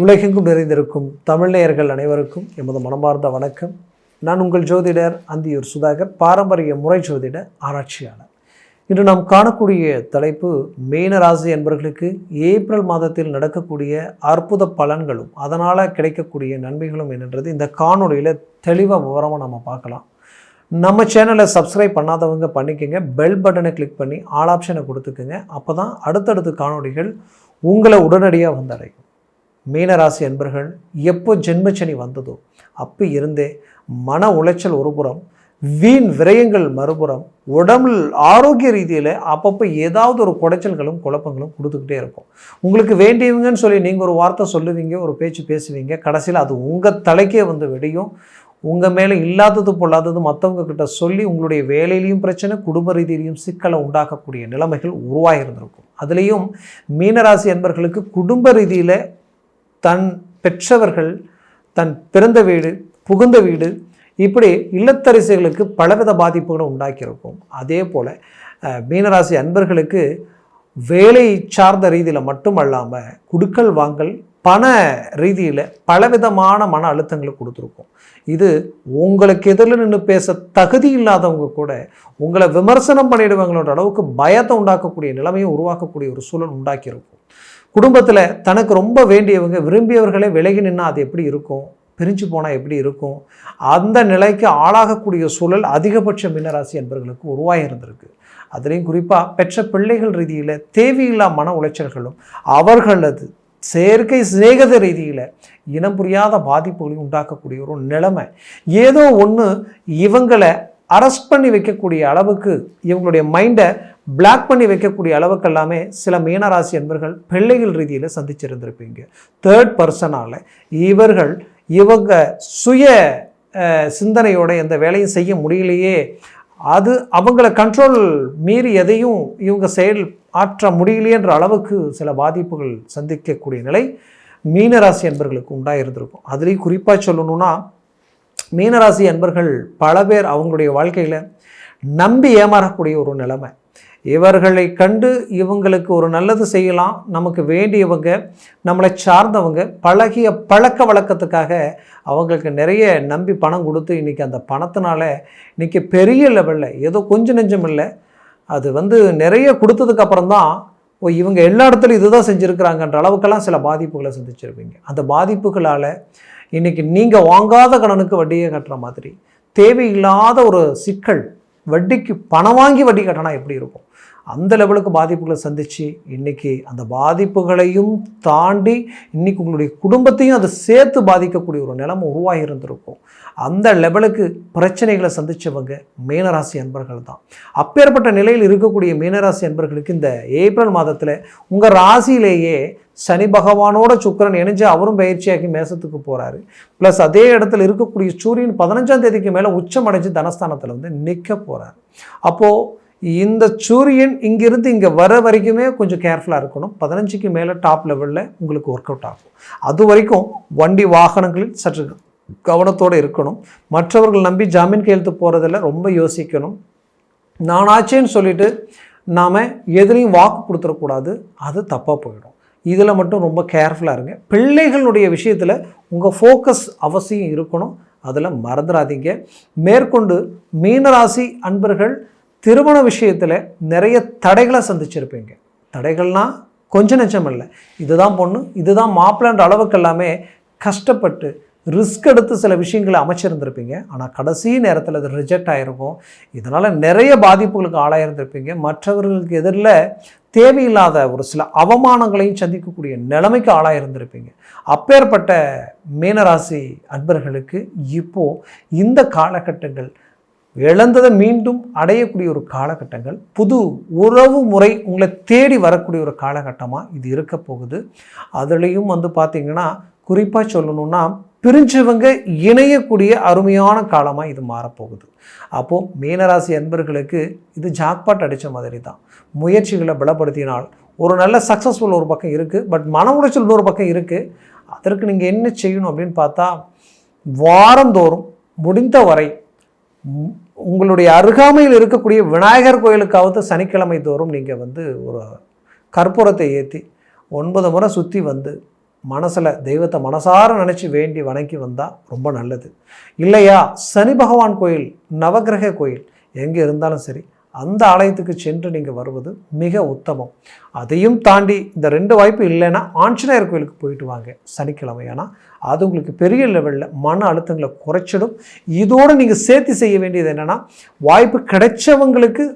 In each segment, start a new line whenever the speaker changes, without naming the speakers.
உலகெங்கும் நிறைந்திருக்கும் தமிழ் நேயர்கள் அனைவருக்கும் எமது மனமார்ந்த வணக்கம். நான் உங்கள் ஜோதிடர் அந்தியூர் சுதாகர், பாரம்பரிய முறை ஜோதிட ஆராய்ச்சியாளர். இன்று நாம் காணக்கூடிய தலைப்பு மீனராசி என்பவர்களுக்கு ஏப்ரல் மாதத்தில் நடக்கக்கூடிய அற்புத பலன்களும் அதனால் கிடைக்கக்கூடிய நன்மைகளும் என்னன்றது இந்த காணொலியில் தெளிவாக விவரமாக நம்ம பார்க்கலாம். நம்ம சேனலை சப்ஸ்கிரைப் பண்ணாதவங்க பண்ணிக்கோங்க, பெல் பட்டனை கிளிக் பண்ணி ஆல் ஆப்ஷனை கொடுத்துக்குங்க. அப்போ தான் அடுத்தடுத்த காணொலிகள் உங்களை உடனடியாக வந்தடையும். மீனராசி என்பர்கள் எப்போ ஜென்மச்சனி வந்ததோ அப்போ இருந்தே மன உளைச்சல் ஒருபுறம், வீண் விரயங்கள் மறுபுறம், உடம்புல ஆரோக்கிய ரீதியில் அப்பப்போ ஏதாவது ஒரு குடைச்சல்களும் குழப்பங்களும் கொடுத்துக்கிட்டே இருக்கும். உங்களுக்கு வேண்டியவங்கன்னு சொல்லி நீங்கள் ஒரு வார்த்தை சொல்லுவீங்க, ஒரு பேச்சு பேசுவீங்க, கடைசியில் அது உங்கள் தலைக்கே வந்து வெடியும். உங்கள் மேலே இல்லாதது பொல்லாதது மற்றவங்க கிட்ட சொல்லி உங்களுடைய வேலையிலையும் பிரச்சனை, குடும்ப ரீதியிலையும் சிக்கலை உண்டாக்கக்கூடிய நிலைமைகள் உருவாகியிருந்திருக்கும். அதுலேயும் மீனராசி என்பர்களுக்கு குடும்ப ரீதியில் தன் பெற்றவர்கள், தன் பிறந்த வீடு, புகுந்த வீடு, இப்படி இல்லத்தரசிகளுக்கு பலவித பாதிப்புகளும் உண்டாக்கியிருக்கும். அதே போல் மீனராசி அன்பர்களுக்கு வேலை சார்ந்த ரீதியில் மட்டுமல்லாமல் குடுக்கல் வாங்கல், பண ரீதியில் பலவிதமான மன அழுத்தங்களை கொடுத்துருக்கும். இது உங்களுக்கு எதிரில் நின்று பேச தகுதி இல்லாதவங்க கூட உங்களை விமர்சனம் பண்ணிடுவாங்களோட அளவுக்கு பயத்தை உண்டாக்கக்கூடிய நிலைமையை உருவாக்கக்கூடிய ஒரு சூழல் உண்டாக்கியிருக்கும். குடும்பத்தில் தனக்கு ரொம்ப வேண்டியவங்க, விரும்பியவர்களே விலகி நின்னா அது எப்படி இருக்கும், பிரிஞ்சு போனால் எப்படி இருக்கும், அந்த நிலைக்கு ஆளாகக்கூடிய சூழல் அதிகபட்ச மீனராசி என்பவர்களுக்கு உருவாகி இருந்திருக்கு. அதுலேயும் குறிப்பாக பெற்ற பிள்ளைகள் ரீதியில் தேவையில்லா மன உளைச்சல்களும் அவர்களது செயற்கை சிநேகத ரீதியில் இனம் புரியாத பாதிப்புகளையும் உண்டாக்கக்கூடிய ஒரு நிலைமை. ஏதோ ஒன்று இவங்களை அரெஸ்ட் பண்ணி வைக்கக்கூடிய அளவுக்கு, இவங்களுடைய மைண்டை பிளாக் பண்ணி வைக்கக்கூடிய அளவுக்கு எல்லாமே சில மீனராசி என்பர்கள் பிள்ளைகள் ரீதியில் சந்திச்சிருந்திருப்பீங்க. தேர்ட் பர்சனால் இவங்க சுய சிந்தனையோட எந்த வேலையும் செய்ய முடியலையே, அது அவங்கள கண்ட்ரோல் மீறி எதையும் இவங்க செயல் ஆற்ற முடியலையன்ற அளவுக்கு சில பாதிப்புகள் சந்திக்கக்கூடிய நிலை மீனராசி என்பர்களுக்கு உண்டாயிருந்திருக்கும். அதுலேயும் குறிப்பாக சொல்லணும்னா, மீனராசி என்பர்கள் பல பேர் அவங்களுடைய வாழ்க்கையில் நம்பி ஏமாறக்கூடிய ஒரு நிலைமை. இவர்களை கண்டு இவங்களுக்கு ஒரு நல்லது செய்யலாம், நமக்கு வேண்டியவங்க, நம்மளை சார்ந்தவங்க, பழகிய பழக்க வழக்கத்துக்காக அவங்களுக்கு நிறைய நம்பி பணம் கொடுத்து இன்றைக்கி அந்த பணத்தினால இன்றைக்கி பெரிய லெவலில் ஏதோ கொஞ்சம் நெஞ்சம் இல்லை, அது நிறைய கொடுத்ததுக்கப்புறம் தான் இவங்க எல்லா இடத்துலையும் இதுதான் செஞ்சுருக்கிறாங்கன்ற அளவுக்கெல்லாம் சில பாதிப்புகளை சந்திச்சிருப்பீங்க. அந்த பாதிப்புகளால் இன்றைக்கி நீங்கள் வாங்காத கடனுக்கு வட்டியை கட்டுற மாதிரி தேவையில்லாத ஒரு சிக்கல், வட்டிக்கு பணம் வாங்கி வட்டி கட்டினா எப்படி இருக்கும், அந்த லெவலுக்கு பாதிப்புகளை சந்தித்து இன்றைக்கி அந்த பாதிப்புகளையும் தாண்டி இன்றைக்கி உங்களுடைய குடும்பத்தையும் அதை சேர்த்து பாதிக்கக்கூடிய ஒரு நிலைமை உருவாகி இருந்திருக்கும். அந்த லெவலுக்கு பிரச்சனைகளை சந்தித்தவங்க மீனராசி அன்பர்கள் தான். அப்பேற்பட்ட நிலையில் இருக்கக்கூடிய மீனராசி அன்பர்களுக்கு இந்த ஏப்ரல் மாதத்தில் உங்கள் ராசியிலேயே சனி பகவானோட சுக்கிரன் இணைஞ்சு அவரும் பயிற்சியாகி மேசத்துக்கு போகிறாரு. ப்ளஸ் அதே இடத்துல இருக்கக்கூடிய சூரியன் 15ஆம் தேதிக்கு மேலே உச்சம் அடைஞ்சு தனஸ்தானத்தில் நிற்க போகிறார். அப்போது இந்த சூரியன் இங்கிருந்து இங்கே வர வரைக்குமே கொஞ்சம் கேர்ஃபுல்லாக இருக்கணும். 15க்கு மேலே டாப் லெவலில் உங்களுக்கு ஒர்க் அவுட் ஆகும். அது வரைக்கும் வண்டி வாகனங்களில் சற்று கவனத்தோடு இருக்கணும். மற்றவர்கள் நம்பி ஜாமீன் கையெழுத்து போகிறதில் ரொம்ப யோசிக்கணும். நானாச்சேன்னு சொல்லிட்டு நாம் எதுலேயும் வாக்கு கொடுத்துடக்கூடாது, அது தப்பாக போயிடும். இதில் மட்டும் ரொம்ப கேர்ஃபுல்லாக இருங்க. பிள்ளைகளுடைய விஷயத்தில் உங்கள் ஃபோக்கஸ் அவசியம் இருக்கணும், அதில் மறந்துடாதீங்க. மேற்கொண்டு மீனராசி அன்பர்கள் திருமண விஷயத்தில் நிறைய தடைகளை சந்திச்சிருப்பீங்க. தடைகள்னால் கொஞ்சம் நெச்சம் இல்லை, இதுதான் பொண்ணு, இதுதான் மாப்பிள்ளைன்ற அளவுக்கு எல்லாமே கஷ்டப்பட்டு ரிஸ்க் எடுத்து சில விஷயங்களை அமைச்சிருந்திருப்பீங்க. ஆனால் கடைசி நேரத்தில் அது ரிஜெக்ட் ஆகிருக்கும். இதனால் நிறைய பாதிப்புகளுக்கு ஆளாயிருந்திருப்பீங்க. மற்றவர்களுக்கு எதிரில் தேவையில்லாத ஒரு சில அவமானங்களையும் சந்திக்கக்கூடிய நிலைமைக்கு ஆளாயிருந்திருப்பீங்க. அப்பேற்பட்ட மீனராசி அன்பர்களுக்கு இப்போது இந்த காலகட்டங்கள் இழந்ததை மீண்டும் அடையக்கூடிய ஒரு காலகட்டங்கள், புது உறவு முறை உங்களை தேடி வரக்கூடிய ஒரு காலகட்டமாக இது இருக்க போகுது. அதுலேயும் பார்த்திங்கன்னா குறிப்பாக சொல்லணுன்னா, பிரிஞ்சவங்க இணையக்கூடிய அருமையான காலமாக இது மாறப்போகுது. அப்போது மீனராசி அன்பர்களுக்கு இது ஜாக்பாட் அடித்த மாதிரி தான். முயற்சிகளை பலப்படுத்தினால் ஒரு நல்ல சக்ஸஸ்ஃபுல் ஒரு பக்கம் இருக்குது, பட் மன உளைச்சல் ஒரு பக்கம் இருக்குது. அதற்கு நீங்கள் என்ன செய்யணும் அப்படின்னு பார்த்தா, வாரந்தோறும் முடிந்த வரை உங்களுடைய அருகாமையில் இருக்கக்கூடிய விநாயகர் கோயிலுக்காவது சனிக்கிழமை தோறும் நீங்கள் ஒரு கற்பூரத்தை ஏற்றி 9 முறை சுற்றி மனசில் தெய்வத்தை மனசார நினச்சி வேண்டி வணங்கி வந்தால் ரொம்ப நல்லது. இல்லையா சனி பகவான் கோயில், நவக்கிரக கோயில் எங்கே இருந்தாலும் சரி அந்த ஆலயத்துக்கு சென்று நீங்கள் வருவது மிக உத்தமம். அதையும் தாண்டி இந்த 2 வாய்ப்பு இல்லைன்னா ஆஞ்சநேயர் கோயிலுக்கு போயிட்டு வாங்க சனிக்கிழமை. ஆனால் அது உங்களுக்கு பெரிய லெவலில் மன அழுத்தங்களை குறைச்சிடும். இதோடு நீங்கள் சேர்த்து செய்ய வேண்டியது என்னென்னா, வாய்ப்பு கிடைச்சவங்களுக்கு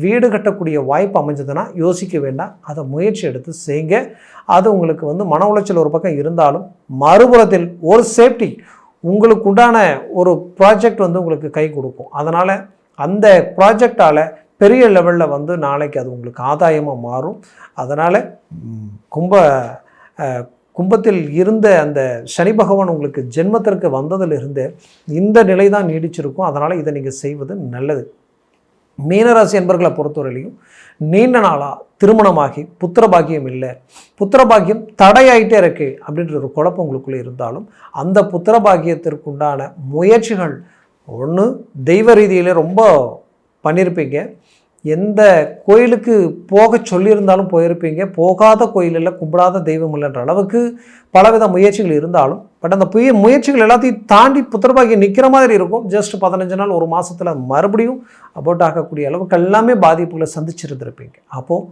வீடு கட்டக்கூடிய வாய்ப்பு அமைஞ்சதுன்னா யோசிக்க வேண்டாம், அதை முயற்சி எடுத்து செய்யுங்க. அது உங்களுக்கு மன உளைச்சல் ஒரு பக்கம் இருந்தாலும் மறுபுறத்தில் ஒரு சேஃப்டி, உங்களுக்கு உண்டான ஒரு ப்ராஜெக்ட் உங்களுக்கு கை கொடுக்கும். அதனால் அந்த ப்ராஜெக்டால் பெரிய லெவலில் நாளைக்கு அது உங்களுக்கு ஆதாயமாக மாறும். அதனால் கும்பத்தில் இருந்த அந்த சனி பகவான் உங்களுக்கு ஜென்மத்திற்கு வந்ததிலிருந்து இந்த நிலை தான் நீடிச்சிருக்கும். அதனால் இதை நீங்கள் செய்வது நல்லது. மீனராசி என்பர்களை பொறுத்தவரையிலையும் நீண்ட நாளாக திருமணமாகி புத்திரபாகியம் இல்லை, புத்திரபாகியம் தடையாயிட்டே இருக்கு அப்படின்ற ஒரு குழப்பம் உங்களுக்குள்ளே இருந்தாலும் அந்த புத்திரபாகியத்திற்குண்டான முயற்சிகள் ஒன்று தெய்வ ரீதியிலே ரொம்ப பண்ணியிருப்பீங்க. எந்த கோயிலுக்கு போக சொல்லியிருந்தாலும் போயிருப்பீங்க. போகாத கோயிலில் கும்பிடாத தெய்வம் இல்லைன்ற அளவுக்கு பலவித முயற்சிகள் இருந்தாலும் பட் அந்த முயற்சிகள் எல்லாத்தையும் தாண்டி புத்திரபாகியம் நிற்கிற மாதிரி இருக்கும். ஜஸ்ட் 15 நாள் 1 மாதத்தில் மறுபடியும் அபோட் ஆகக்கூடிய அளவுக்கு எல்லாமே பாதிப்புகளை சந்திச்சிருந்துருப்பீங்க. அப்போது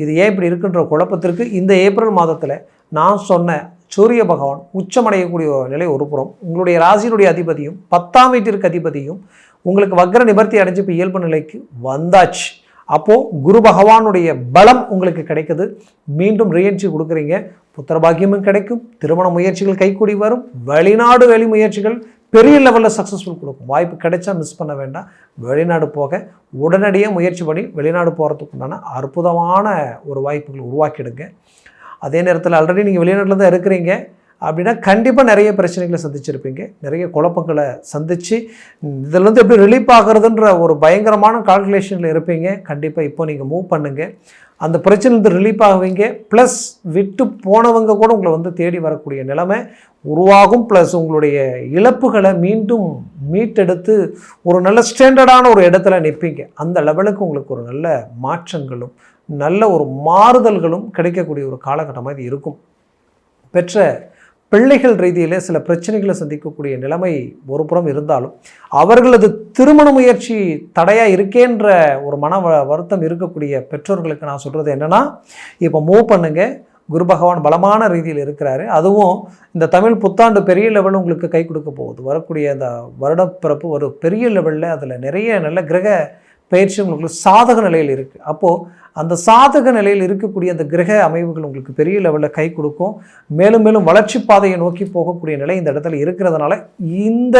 இது ஏன் இப்படி இருக்குன்ற குழப்பத்திற்கு இந்த ஏப்ரல் மாதத்தில் நான் சொன்ன சூரிய பகவான் உச்சமடையக்கூடிய நிலை ஒரு புறம், உங்களுடைய ராசியினுடைய அதிபதியும் 10ஆம் வீட்டிற்கு அதிபதியும் உங்களுக்கு வக்ர நிவர்த்தி அடைஞ்சு இப்போ இயல்பு நிலைக்கு வந்தாச்சு. அப்போது குரு பகவானுடைய பலம் உங்களுக்கு கிடைக்குது. மீண்டும் ரீஎன்ட்ரி கொடுக்குறீங்க, புத்திரபாகியமும் கிடைக்கும், திருமண முயற்சிகள் கைக்கூடி வரும், வெளிநாடு வெளி முயற்சிகள் பெரிய லெவலில் சக்ஸஸ்ஃபுல் கொடுக்கும். வாய்ப்பு கிடைச்சா மிஸ் பண்ண வேண்டாம். வெளிநாடு போக உடனடியாக முயற்சி பண்ணி வெளிநாடு போகிறதுக்கு உண்டான அற்புதமான ஒரு வாய்ப்புகள் உருவாக்கிடுங்க. அதே நேரத்தில் ஆல்ரெடி நீங்கள் வெளிநாட்டில் தான் இருக்கிறீங்க அப்படின்னா கண்டிப்பாக நிறைய பிரச்சனைகளை சந்திச்சிருப்பீங்க, நிறைய குழப்பங்களை சந்தித்து இதிலேருந்து எப்படி ரிலீஃப் ஆகிறதுன்ற ஒரு பயங்கரமான கால்குலேஷனில் இருப்பீங்க. கண்டிப்பாக இப்போ நீங்கள் மூவ் பண்ணுங்கள், அந்த பிரச்சனைலேருந்து ரிலீஃப் ஆகுவீங்க. ப்ளஸ் விட்டு போனவங்க கூட உங்களை தேடி வரக்கூடிய நிலைமை உருவாகும். ப்ளஸ் உங்களுடைய இழப்புகளை மீண்டும் மீட்டெடுத்து ஒரு நல்ல ஸ்டாண்டர்டான ஒரு இடத்துல நிற்பீங்க. அந்த லெவலுக்கு உங்களுக்கு ஒரு நல்ல மாற்றங்களும் நல்ல ஒரு மாறுதல்களும் கிடைக்கக்கூடிய ஒரு காலகட்டமாக இது இருக்கும். பெற்ற பிள்ளைகள் ரீதியில் சில பிரச்சனைகளை சந்திக்கக்கூடிய நிலைமை ஒரு புறம் இருந்தாலும் அவர்களது திருமண முயற்சி தடையாக இருக்கேன்ற ஒரு மன வருத்தம் இருக்கக்கூடிய பெற்றோர்களுக்கு நான் சொல்கிறது என்னென்னா, இப்போ மூவ் பண்ணுங்கள். குரு பகவான் பலமான ரீதியில் இருக்கிறாரு. அதுவும் இந்த தமிழ் புத்தாண்டு பெரிய லெவலில் உங்களுக்கு கை கொடுக்க போகுது. வரக்கூடிய அந்த வருடப்பிறப்பு ஒரு பெரிய லெவலில் அதில் நிறைய நல்ல கிரக பயிற்சி உங்களுக்கு சாதக நிலையில் இருக்குது. அப்போது அந்த சாதக நிலையில் இருக்கக்கூடிய அந்த கிரக அமைவுகள் உங்களுக்கு பெரிய லெவலில் கை கொடுக்கும். மேலும் மேலும் வளர்ச்சி பாதையை நோக்கி போகக்கூடிய நிலை இந்த இடத்துல இருக்கிறதுனால இந்த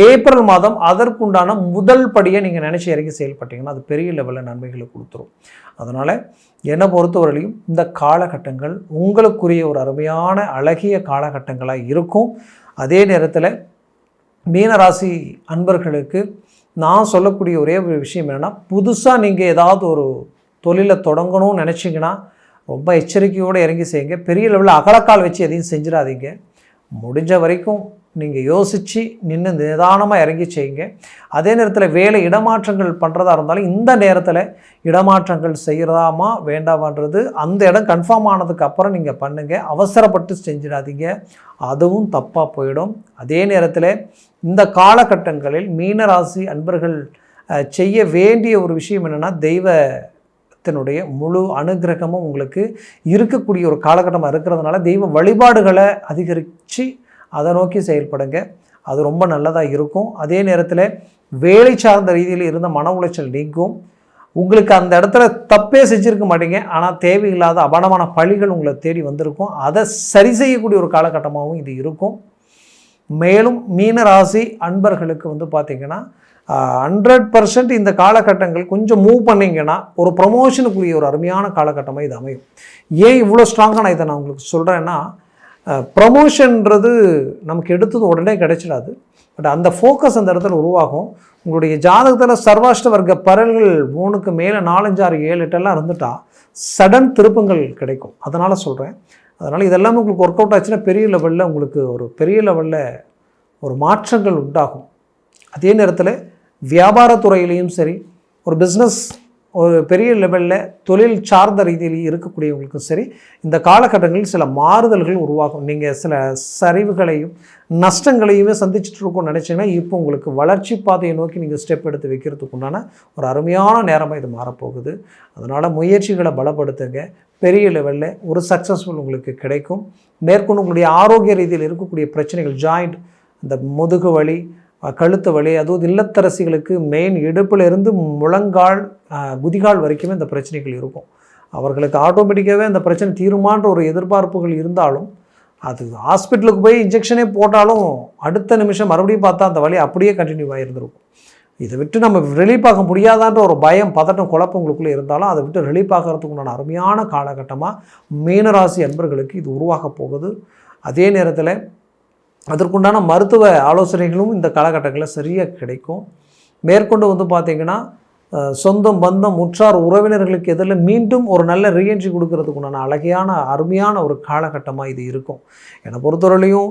ஏப்ரல் மாதம் அதற்குண்டான முதல் படியை நீங்கள் நினச்சி இறங்கி செயல்பட்டீங்கன்னா அது பெரிய லெவலில் நன்மைகளை கொடுத்துரும். அதனால் என்னை பொறுத்தவரையிலையும் இந்த காலகட்டங்கள் உங்களுக்குரிய ஒரு அருமையான அழகிய காலகட்டங்களாக இருக்கும். அதே நேரத்தில் மீனராசி அன்பர்களுக்கு நான் சொல்லக்கூடிய ஒரே ஒரு விஷயம் என்னென்னா, புதுசாக நீங்கள் ஏதாவது ஒரு தொழிலை தொடங்கணும்னு நினச்சிங்கன்னா ரொம்ப எச்சரிக்கையோடு இறங்கி செய்யுங்க. பெரிய லெவலில் அகலக்கால் வச்சு எதையும் செஞ்சிடாதீங்க. முடிஞ்ச வரைக்கும் நீங்கள் யோசித்து நின்று நிதானமாக இறங்கி செய்யுங்க. அதே நேரத்தில் வேலை இடமாற்றங்கள் பண்ணுறதா இருந்தாலும் இந்த நேரத்தில் இடமாற்றங்கள் செய்கிறதாமா வேண்டாமான்றது அந்த இடம் கன்ஃபார்ம் ஆனதுக்கு அப்புறம் நீங்கள் பண்ணுங்கள். அவசரப்பட்டு செஞ்சிடாதீங்க, அதுவும் தப்பாக போயிடும். அதே நேரத்தில் இந்த காலகட்டங்களில் மீனராசி அன்பர்கள் செய்ய வேண்டிய ஒரு விஷயம் என்னென்னா, தெய்வத்தினுடைய முழு அனுகிரகமும் உங்களுக்கு இருக்கக்கூடிய ஒரு காலகட்டமாக இருக்கிறதுனால தெய்வ வழிபாடுகளை அதிகரித்து அதை நோக்கி செயல்படுங்க. அது ரொம்ப நல்லதாக இருக்கும். அதே நேரத்தில் வேலை சார்ந்த ரீதியில் இருந்த மன உளைச்சல் நீங்கும். உங்களுக்கு அந்த இடத்துல தப்பே செஞ்சுருக்க மாட்டீங்க, ஆனால் தேவையில்லாத அபானமான பழிகள் உங்களை தேடி வந்திருக்கும். அதை சரி செய்யக்கூடிய ஒரு காலகட்டமாகவும் இது இருக்கும். மேலும் மீனராசி அன்பர்களுக்கு பார்த்திங்கன்னா 100% இந்த காலகட்டங்கள் கொஞ்சம் மூவ் பண்ணிங்கன்னா ஒரு ப்ரமோஷனுக்குரிய ஒரு அருமையான காலகட்டமாக இது அமையும். ஏன் இவ்வளோ ஸ்ட்ராங்காக நான் இதை உங்களுக்கு சொல்கிறேன்னா, ப்ரமோஷன்றது நமக்கு எடுத்தது உடனே கிடைச்சிடாது. பட் அந்த ஃபோக்கஸ் அந்த இடத்துல உருவாகும். உங்களுடைய ஜாதகத்தில் சர்வாஷ்ட வர்க்க பரல்கள் 3க்கு மேலே 4, 5, 6, 7, 8 எல்லாம் இருந்துட்டால் சடன் திருப்பங்கள் கிடைக்கும். அதனால் சொல்கிறேன். அதனால் இதெல்லாமே உங்களுக்கு ஒர்க் அவுட் ஆச்சுன்னா பெரிய லெவலில் உங்களுக்கு ஒரு பெரிய லெவலில் ஒரு மாற்றங்கள் உண்டாகும். அதே நேரத்தில் வியாபாரத்துறையிலையும் சரி, ஒரு பிஸ்னஸ் ஒரு பெரிய லெவலில் தொழில் சார்ந்த ரீதியில் இருக்கக்கூடியவங்களுக்கும் சரி, இந்த காலகட்டங்களில் சில மாறுதல்கள் உருவாகும். நீங்கள் சில சரிவுகளையும் நஷ்டங்களையுமே சந்திச்சுட்டு இருக்கோம்னு நினச்சிங்கன்னா, இப்போ உங்களுக்கு வளர்ச்சி பாதையை நோக்கி நீங்கள் ஸ்டெப் எடுத்து வைக்கிறதுக்கு உண்டான ஒரு அருமையான நேரமாக இது மாறப்போகுது. அதனால் முயற்சிகளை பலப்படுத்துங்க. பெரிய லெவலில் ஒரு சக்ஸஸ்ஃபுல் உங்களுக்கு கிடைக்கும். மேற்கொண்டு உங்களுடைய ஆரோக்கிய ரீதியில் இருக்கக்கூடிய பிரச்சனைகள், ஜாயிண்ட், இந்த முதுகு வலி, கழுத்து வலி, அதுவும் இல்லத்தரசிகளுக்கு மெயின் இடுப்பிலிருந்து முழங்கால் குதிகால் வரைக்குமே இந்த பிரச்சனைகள் இருக்கும். அவர்களுக்கு ஆட்டோமேட்டிக்காகவே அந்த பிரச்சனை தீருமான்ற ஒரு எதிர்பார்ப்புகள் இருந்தாலும், அது ஹாஸ்பிட்டலுக்கு போய் இன்ஜெக்ஷனே போட்டாலும் அடுத்த நிமிஷம் மறுபடியும் பார்த்தா அந்த வலி அப்படியே கண்டினியூ ஆகியிருந்திருக்கும். இதை விட்டு நம்ம ரிலீஃப் ஆக முடியாதான்ற ஒரு பயம், பதட்டம், குழப்பம் உங்களுக்குள்ளே இருந்தாலும் அதை விட்டு ரிலீஃப் ஆகிறதுக்கு உண்டான அருமையான காலகட்டமாக மீனராசி அன்பர்களுக்கு இது உருவாக போகுது. அதே நேரத்தில் அதற்குண்டான மருத்துவ ஆலோசனைகளும் இந்த காலகட்டங்களில் சரியாக கிடைக்கும். மேற்கொண்டு பார்த்திங்கன்னா, சொந்தம், பந்தம், உற்றார் உறவினர்களுக்கு எதிரில் மீண்டும் ஒரு நல்ல ரீஎன்ட்ரி கொடுக்கறதுக்கு உண்டான அழகையான அருமையான ஒரு காலகட்டமாக இது இருக்கும். என்னை பொறுத்தவரையிலையும்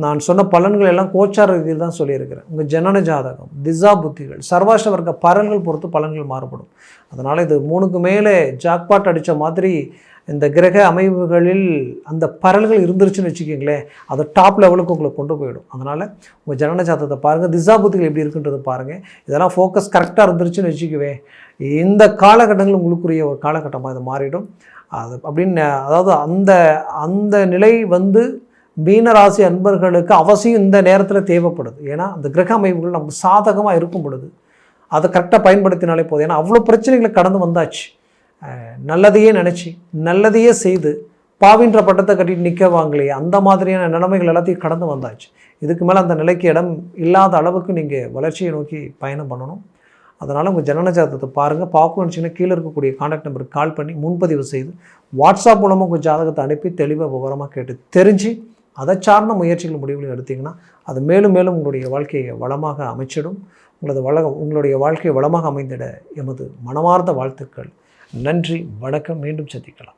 நான் சொன்ன பலன்கள் எல்லாம் கோச்சார ரீதியில் தான் சொல்லியிருக்கிறேன். உங்கள் ஜனன ஜாதகம், திசா புத்திகள், சர்வாஷ்ட வர்க்க பலன்கள் பொறுத்து பலன்கள் மாறுபடும். அதனால் இது 3க்கு மேலே ஜாக்பாட் அடித்த மாதிரி இந்த கிரக அமைவுகளில் அந்த பரல்கள் இருந்துருச்சுன்னு வச்சுக்கிங்களேன், அது டாப் லெவலுக்கு உங்களை கொண்டு போயிடும். அதனால் உங்கள் ஜனன ஜாதகத்தை பாருங்கள், திசா புத்திகள் எப்படி இருக்குன்றது பாருங்கள். இதெல்லாம் ஃபோக்கஸ் கரெக்டாக இருந்துருச்சுன்னு வச்சுக்குவேன், இந்த காலகட்டங்கள் உங்களுக்குரிய ஒரு காலகட்டமாக இது மாறிடும். அது அப்படின்னு அதாவது அந்த நிலை மீனராசி அன்பர்களுக்கு அவசியம் இந்த நேரத்தில் தேவைப்படுது. ஏன்னா அந்த கிரக அமைப்புகள் நமக்கு சாதகமாக இருக்கும் பொழுது அதை கரெக்டாக பயன்படுத்தினாலே போதும். ஏன்னா அவ்வளோ பிரச்சனைகளை கடந்து வந்தாச்சு. நல்லதையே நினச்சி நல்லதையே செய்து பாவின்ற பட்டத்தை கட்டிட்டு நிற்க வாங்கலையே, அந்த மாதிரியான நிலைமைகள் எல்லாத்தையும் கடந்து வந்தாச்சு. இதுக்கு மேலே அந்த நிலைக்கு இடம் இல்லாத அளவுக்கு நீங்கள் வளர்ச்சியை நோக்கி பயணம் பண்ணணும். அதனால் உங்கள் ஜனன ஜாதகத்தை பாருங்கள். பார்க்கணும்னு நினச்சிங்கன்னா கீழே இருக்கக்கூடிய கான்டாக்ட் நம்பருக்கு கால் பண்ணி முன்பதிவு செய்து வாட்ஸ்அப் மூலமாக உங்கள் ஜாதகத்தை அனுப்பி தெளிவாக விவரமாக கேட்டு தெரிஞ்சு அதை சார்ந்த முயற்சிகள் முடிவுகள் எடுத்திங்கன்னா அது மேலும் மேலும் உங்களுடைய வாழ்க்கையை வளமாக அமைச்சிடும். உங்களுடைய வாழ்க்கையை வளமாக அமைந்திட எமது மனமார்ந்த வாழ்த்துக்கள். நன்றி, வணக்கம். மீண்டும் சந்திக்கலாம்.